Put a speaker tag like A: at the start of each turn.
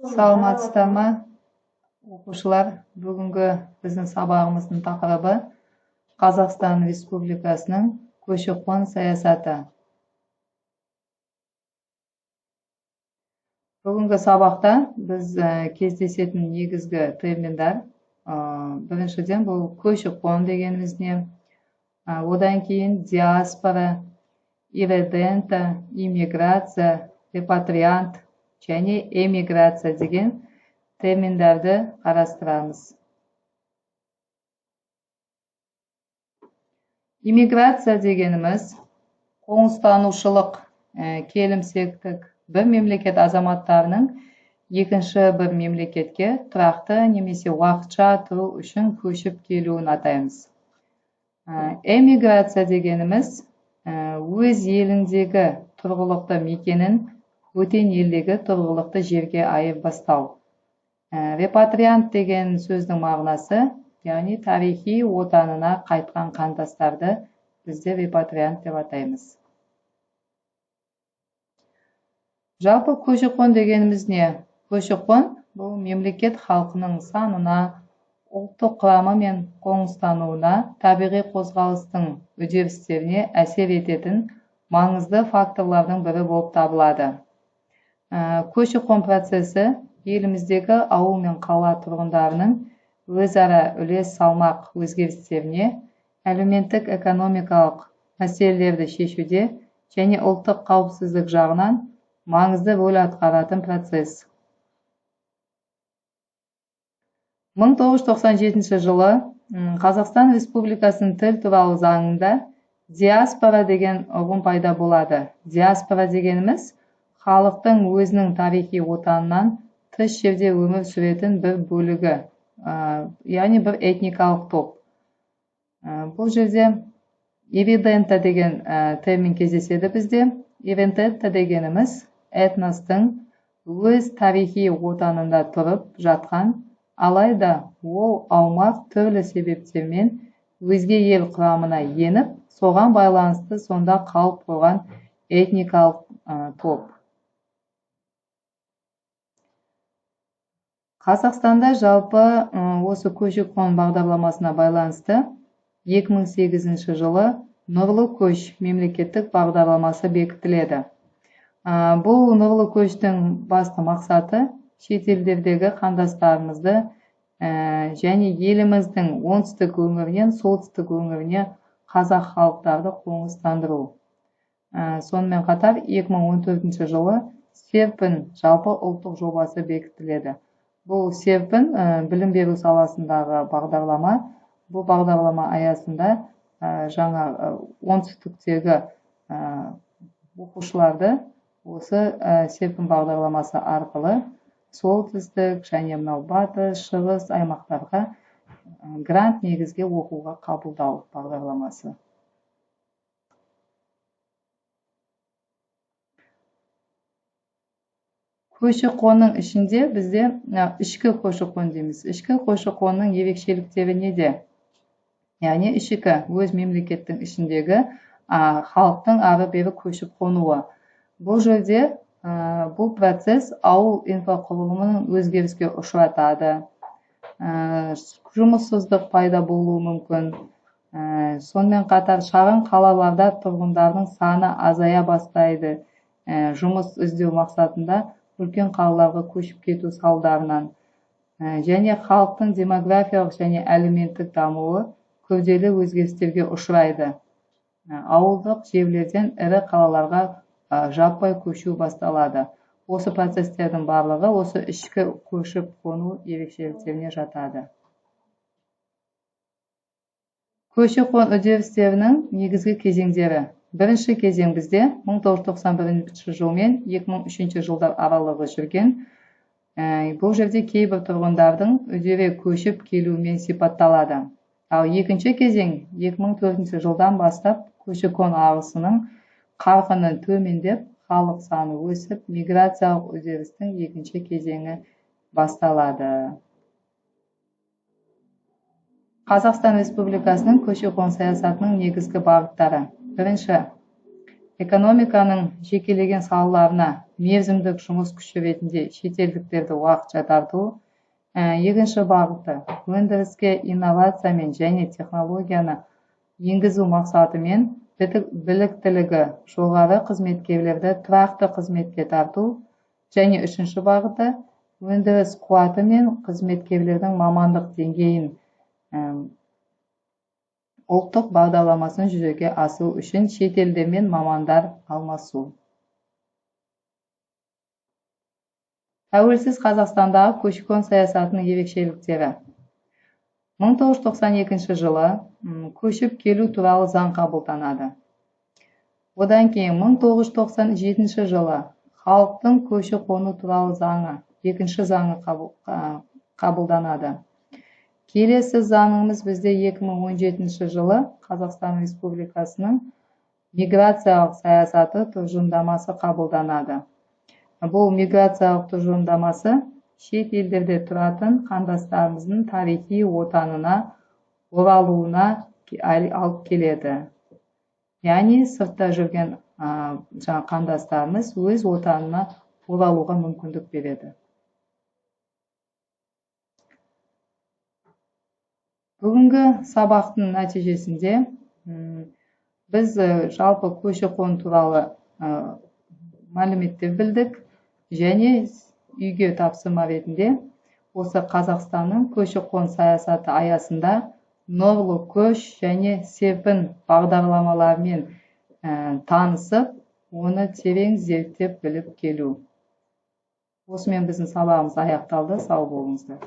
A: Саламатсыздар ма, оқушылар? Бүгінгі біздің сабағымыздың тақырыбы Қазақстан Республикасының көші-қон саясаты. Бүгінгі сабақта біз кездесетін негізгі терминдер. Біріншіден бұл көші-қон дегеніміз не? Одан кейін диаспора, ирредента, иммиграция, репатриант және эмиграция деген терминдерді қарастырамыз. Иммиграция дегеніміз қоныстанушылық, келімсектік бір мемлекет азаматтарының екінші бір мемлекетке тұрақты немесе уақытша тұру үшін көшіп келуін атаймыз. Эмиграция дегеніміз өз еліндегі тұрғылықты мекенін бөтен елдегі тұрғылықты жерге айырбастау. Репатриант деген сөздің мағынасы, яғни тарихи отанына қайтқан қандастарды бізде репатриант деп атаймыз. Жалпы көші-қон дегеніміз не? Көші-қон бұл мемлекет халқының санына, ұлттық құрамы мен қоныстануына, табиғи қозғалыстың үдерістеріне әсер ететін маңызды факторлардың бірі болып табылады. Көші-қон процесі еліміздегі ауыл мен қала тұрғындарының өзара үлес салмақ өзгерістеріне, әлеуметтік экономикалық мәселелерді шешуде және ұлттық қауіпсіздік жағынан маңызды рөл атқаратын процесс. 1997 жылы Қазақстан Республикасының тіл туралы заңында диаспора деген ұғым пайда болады. Диаспора дегеніміз халықтың өзінің тарихи отанынан тыс жерде өмір сүретін бір бөлігі, яғни бір этникалық топ. Бұл жерде ирредента деген термин кездеседі бізде. Ирредента дегеніміз этностың өз тарихи отанында тұрып жатқан, алайда ол аумақ түрлі себептермен өзге ел құрамына еніп, соған байланысты сонда қалып қойған этникалық топ. Қазақстанда жалпы осы көші-қон бағдарламасына байланысты 2008 жылы Нұрлы көш мемлекеттік бағдарламасы бекітіледі. Бұл нұрлы көштің басты мақсаты шетелдердегі қандастарымызды және еліміздің оңтүстік өңірінен солтүстік өңіріне қазақ халықтарды қоныстандыру. Сонымен қатар 2014 жылы серпін жалпы ұлттық жобасы бекітіледі. Бұл серпін білім беру саласындағы бағдарлама. Бұл бағдарлама аясында жаңа оңтүстіктегі оқушыларды осы серпін бағдарламасы арқылы солтүстік және батыс, шығыс аймақтарға грант негізге оқуға қабылдау бағдарламасы. Көші-қонның ішінде бізде ішкі көші-қон дейміз. Ішкі көші-қонның ерекшеліктері неде? Яғни ішкі өз мемлекеттің ішіндегі халықтың ары-бері көшіп қонуы. Бұл жерде бұл процесс ауыл инфрақұрылымының өзгеріске ұшыратады. Жұмыссыздық пайда болуы мүмкін. Сонымен қатар шағын қалаларда тұрғындардың саны азая бастайды. Жұмыс іздеу мақсатында үлкен қалаларға көшіп кету салдарынан. Және халықтың демографиялық және әлеуметтік дамуы күрделі өзгерістерге ұшырайды. Ауылдық жерлерден ірі қалаларға жаппай көшу басталады. Осы процестердің барлығы осы ішкі көшіп қону ерекшеліктеріне жатады. Көші-қон үдерістерінің негізгі кезеңдері. Бірінші кезең бізде 1991 жыл мен 2003 жылдар аралығы жүрген. Бұл жерде кейбір тұрғындардың үдере көшіп келуімен сипатталады. Ал екінші кезең 2004 жылдан бастап көші-қон ағысының қарқыны төмендеп, халық саны өсіп, миграциялық үдерістің екінші кезеңі басталады. Қазақстан Республикасының көші-қон саясатының негізгі бағыттары. Бірінші, экономиканың жекелеген салаларына мерзімдік жұмыс күші ретінде шетелдіктерді уақытша тарту. Екінші бағыты өндіріске инновациямен және технологияны енгізу мақсатымен біліктілігі жоғары қызметкерлерді тұрақты қызметке тарту. Және үшінші бағыты өндіріс қуаты мен қызметкерлердің мамандық деңгейін ұлттық бағдарламасын жүзеге асыру үшін шетелдермен мамандар алмасу. Тәуелсіз Қазақстандағы көші-қон саясатының ерекшеліктері. 1992 жылы көшіп келу туралы заң қабылданады. Одан кейін 1997 жылы халықтың көші-қону туралы заңы, екінші заңы қабылданады. Келесі заңымыз бізде 2017 жылы Қазақстан Республикасының миграциялық саясаты тұжырымдамасы қабылданады. Бұл миграциялық тұжырымдамасы шет елдерде тұратын қандастарымыздың тарихи отанына оралуына алып келеді. Яғни сыртта жүрген қандастарымыз өз отанына оралуға мүмкіндік береді. Бүгінгі сабақтың нәтижесінде біз жалпы көші-қон туралы мәліметтер білдік және үйге тапсырма ретінде осы Қазақстанның көші-қон саясаты аясында нұрлы көш және серпін бағдарламаларымен танысып, оны терең зерттеп біліп келу. Осымен біздің сабағымыз аяқталды. Сау болыңыздар.